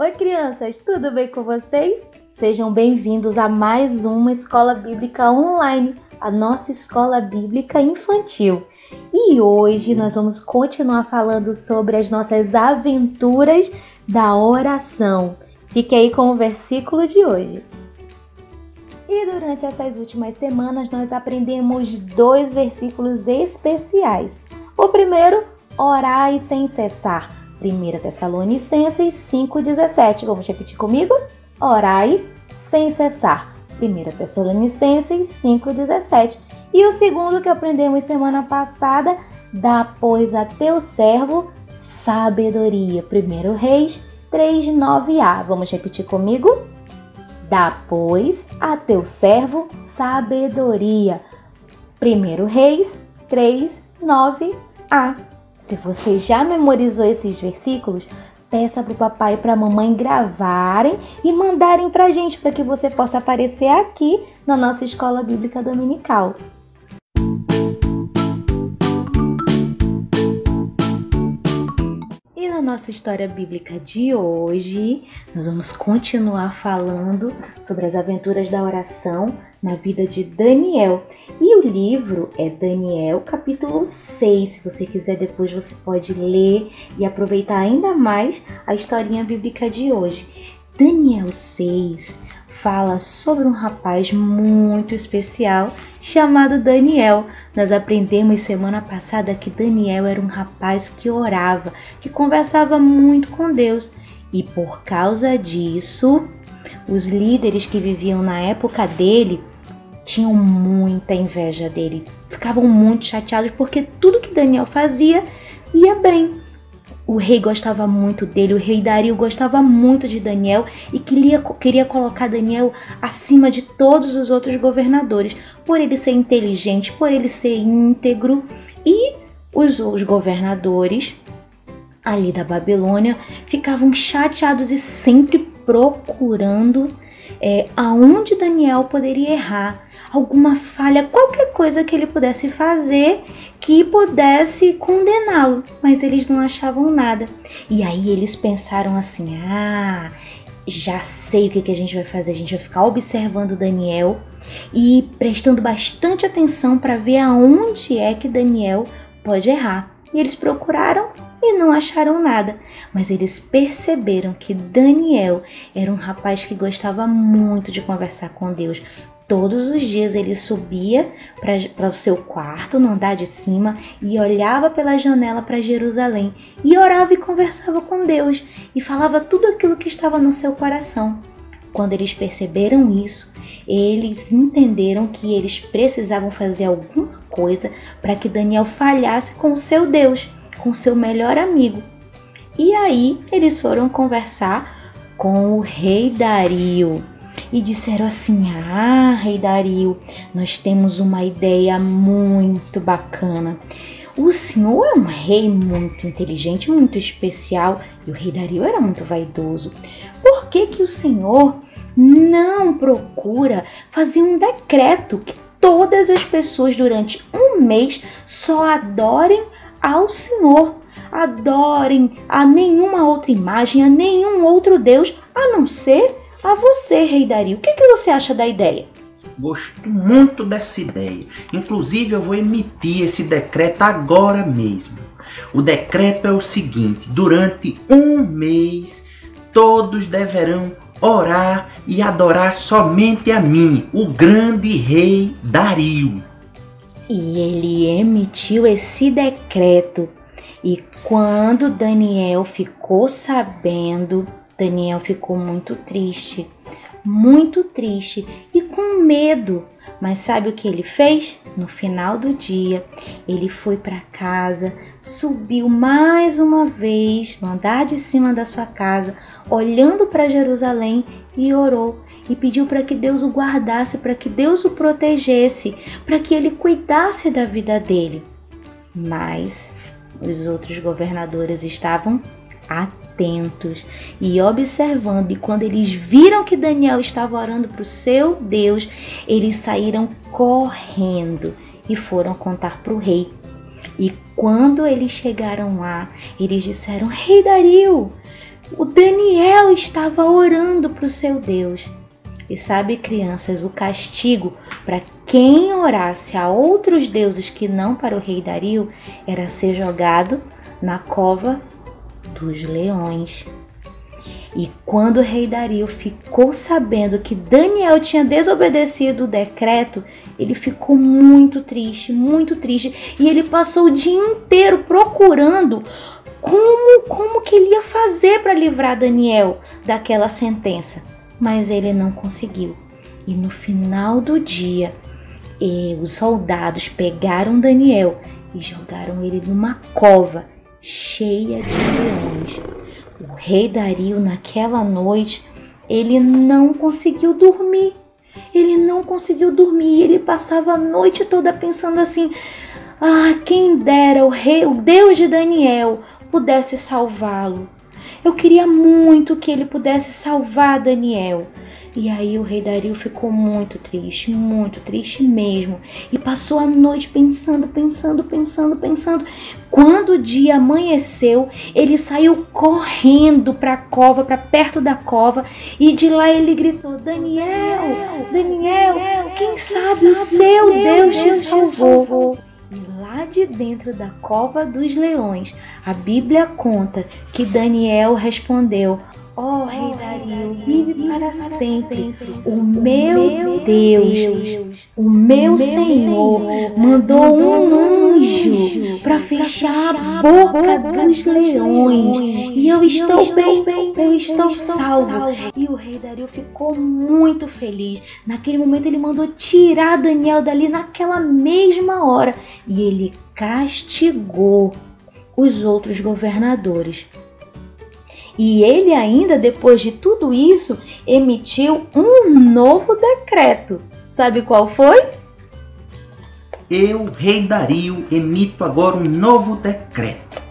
Oi, crianças, tudo bem com vocês? Sejam bem-vindos a mais uma Escola Bíblica Online, a nossa Escola Bíblica Infantil. E hoje nós vamos continuar falando sobre as nossas aventuras da oração. Fique aí com o versículo de hoje. E durante essas últimas semanas nós aprendemos 2 versículos especiais. O primeiro, orai sem cessar. 1 Tessalonicenses 5,17. Vamos repetir comigo? Orai sem cessar. 1 Tessalonicenses 5,17. E o segundo que aprendemos semana passada, dá, pois, a teu servo sabedoria. 1 Reis 3,9a. Vamos repetir comigo? Dá, pois, a teu servo sabedoria. 1 Reis 3,9a. Se você já memorizou esses versículos, peça para o papai e para a mamãe gravarem e mandarem para a gente, para que você possa aparecer aqui na nossa Escola Bíblica Dominical. E na nossa história bíblica de hoje, nós vamos continuar falando sobre as aventuras da oração na vida de Daniel. E o livro é Daniel, capítulo 6. Se você quiser, depois você pode ler e aproveitar ainda mais a historinha bíblica de hoje. Daniel 6 fala sobre um rapaz muito especial chamado Daniel. Nós aprendemos semana passada que Daniel era um rapaz que orava, que conversava muito com Deus. E por causa disso, os líderes que viviam na época dele tinham muita inveja dele, ficavam muito chateados porque tudo que Daniel fazia ia bem. O rei gostava muito dele, o rei Dario gostava muito de Daniel e queria colocar Daniel acima de todos os outros governadores, por ele ser inteligente, por ele ser íntegro. E os governadores ali da Babilônia ficavam chateados e sempre procurando aonde Daniel poderia errar, alguma falha, qualquer coisa que ele pudesse fazer que pudesse condená-lo, mas eles não achavam nada. E aí eles pensaram assim, já sei o que a gente vai fazer, a gente vai ficar observando Daniel e prestando bastante atenção para ver aonde é que Daniel pode errar. E eles procuraram e não acharam nada, mas eles perceberam que Daniel era um rapaz que gostava muito de conversar com Deus. Todos os dias ele subia para o seu quarto, no andar de cima, e olhava pela janela para Jerusalém, e orava e conversava com Deus, e falava tudo aquilo que estava no seu coração. Quando eles perceberam isso, eles entenderam que eles precisavam fazer alguma coisa para que Daniel falhasse com o seu Deus, com o seu melhor amigo. E aí eles foram conversar com o rei Dario e disseram assim, rei Dario, nós temos uma ideia muito bacana. O senhor é um rei muito inteligente, muito especial, e o rei Dario era muito vaidoso. Por que o senhor não procura fazer um decreto que todas as pessoas durante um mês só adorem ao Senhor, adorem a nenhuma outra imagem, a nenhum outro Deus, a não ser a você, rei Dario? O que você acha da ideia? Gosto muito dessa ideia. Inclusive, eu vou emitir esse decreto agora mesmo. O decreto é o seguinte: durante um mês, todos deverão orar e adorar somente a mim, o grande rei Dario. E ele emitiu esse decreto. E quando Daniel ficou sabendo, Daniel ficou muito triste e com medo. Mas sabe o que ele fez? No final do dia, ele foi para casa, subiu mais uma vez no andar de cima da sua casa, olhando para Jerusalém, e orou e pediu para que Deus o guardasse, para que Deus o protegesse, para que ele cuidasse da vida dele. Mas os outros governadores estavam atentos e observando, e quando eles viram que Daniel estava orando para o seu Deus, eles saíram correndo e foram contar para o rei. E quando eles chegaram lá, eles disseram: Rei Dario, O Daniel estava orando para o seu Deus. E sabe, crianças, o castigo para quem orasse a outros deuses que não para o rei Dario era ser jogado na cova dos leões. E quando o rei Dario ficou sabendo que Daniel tinha desobedecido o decreto, ele ficou muito triste, e ele passou o dia inteiro procurando como que ele ia fazer para livrar Daniel daquela sentença. Mas ele não conseguiu. E no final do dia, os soldados pegaram Daniel e jogaram ele numa cova cheia de leões. O rei Dario, naquela noite, ele não conseguiu dormir. Ele passava a noite toda pensando assim: quem dera o Deus de Daniel pudesse salvá-lo. Eu queria muito que ele pudesse salvar Daniel. E aí o rei Dario ficou muito triste mesmo. E passou a noite pensando. Quando o dia amanheceu, ele saiu correndo para a cova, para perto da cova. E de lá ele gritou: Daniel, quem sabe o seu Deus te salvou. E lá de dentro da cova dos leões, a Bíblia conta que Daniel respondeu: Rei Dario, vive para sempre. O meu Deus, o meu Senhor, mandou um anjo para fechar a boca dos leões. E eu estou bem, eu estou salvo. E o rei Dario ficou muito feliz. Naquele momento ele mandou tirar Daniel dali naquela mesma hora. E ele castigou os outros governadores. E ele ainda, depois de tudo isso, emitiu um novo decreto. Sabe qual foi? Eu, rei Dario, emito agora um novo decreto,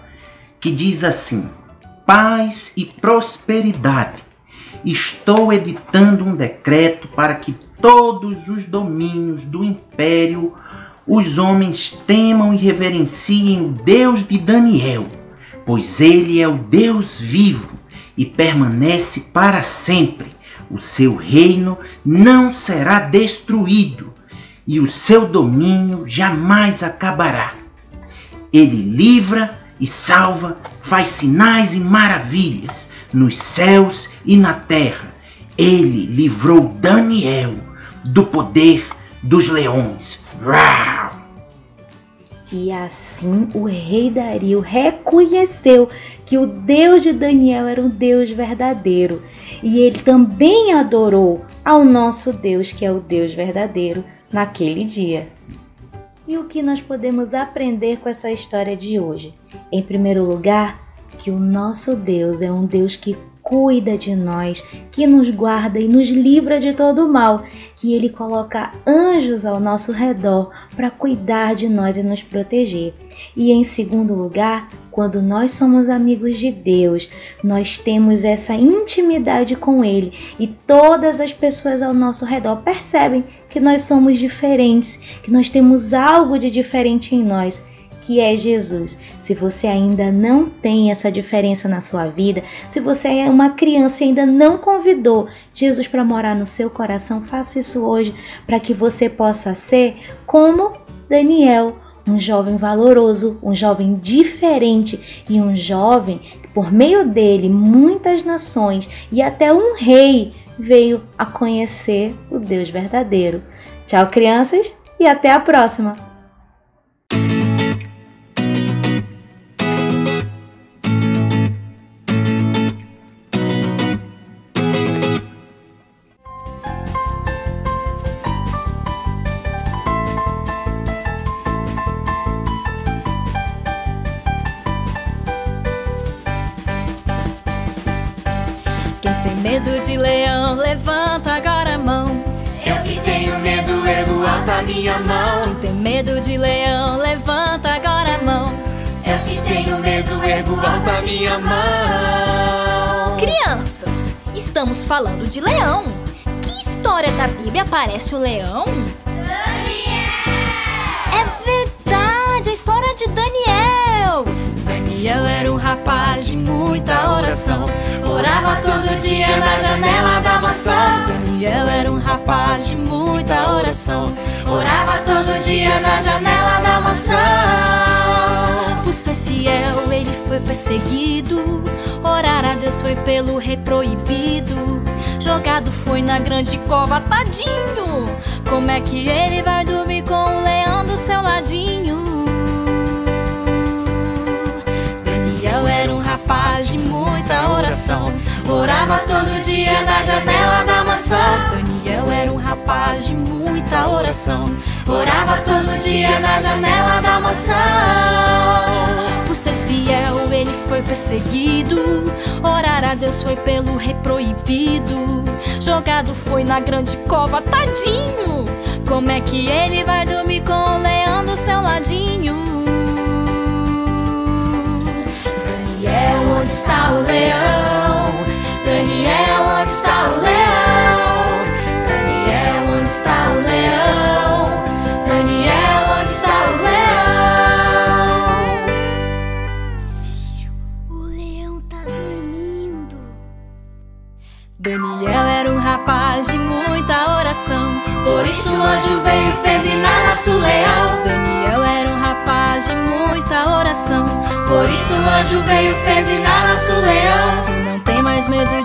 que diz assim: paz e prosperidade. Estou editando um decreto para que todos os domínios do império, os homens temam e reverenciem o Deus de Daniel, pois ele é o Deus vivo e permanece para sempre. O seu reino não será destruído e o seu domínio jamais acabará. Ele livra e salva, faz sinais e maravilhas nos céus e na terra. Ele livrou Daniel do poder dos leões. Uau! E assim o rei Dario reconheceu que o Deus de Daniel era um Deus verdadeiro. E ele também adorou ao nosso Deus, que é o Deus verdadeiro, naquele dia. E o que nós podemos aprender com essa história de hoje? Em primeiro lugar, que o nosso Deus é um Deus que cuida de nós, que nos guarda e nos livra de todo o mal, que Ele coloca anjos ao nosso redor para cuidar de nós e nos proteger. E em segundo lugar, quando nós somos amigos de Deus, nós temos essa intimidade com Ele e todas as pessoas ao nosso redor percebem que nós somos diferentes, que nós temos algo de diferente em nós, que é Jesus. Se você ainda não tem essa diferença na sua vida, se você é uma criança e ainda não convidou Jesus para morar no seu coração, faça isso hoje para que você possa ser como Daniel, um jovem valoroso, um jovem diferente e um jovem que por meio dele muitas nações e até um rei veio a conhecer o Deus verdadeiro. Tchau, crianças, e até a próxima! Medo de leão, levanta agora a mão. Eu que tenho medo, ergo alta a minha mão. Quem tem medo de leão, levanta agora a mão. Eu que tenho medo, ergo alta a minha mão. Crianças, estamos falando de leão. Que história da Bíblia aparece o leão? Daniel! É verdade, a história de Daniel. Daniel era um rapaz de muita oração, orava todo dia na janela da maçã. Daniel era um rapaz de muita oração, orava todo dia na janela da maçã. Por ser fiel ele foi perseguido, orar a Deus foi pelo rei proibido. Jogado foi na grande cova, tadinho. Como é que ele vai dormir com o leão do seu ladinho? Daniel era um rapaz de muita oração, orava todo dia na janela da maçã. Daniel era um rapaz de muita oração, orava todo dia na janela da maçã. Por ser fiel ele foi perseguido, orar a Deus foi pelo rei proibido. Jogado foi na grande cova, tadinho. Como é que ele vai dormir com o leão do seu ladinho? Daniel, onde está o leão? Daniel, onde está o leão? Daniel, onde está o leão? Daniel, onde está o leão? Psiu, o leão tá dormindo. Daniel era um rapaz de muita oração, por isso o anjo veio e fez inar nosso leão. Daniel era um rapaz de muita oração, por isso o anjo veio e fez inar nosso leão. Que não tem mais medo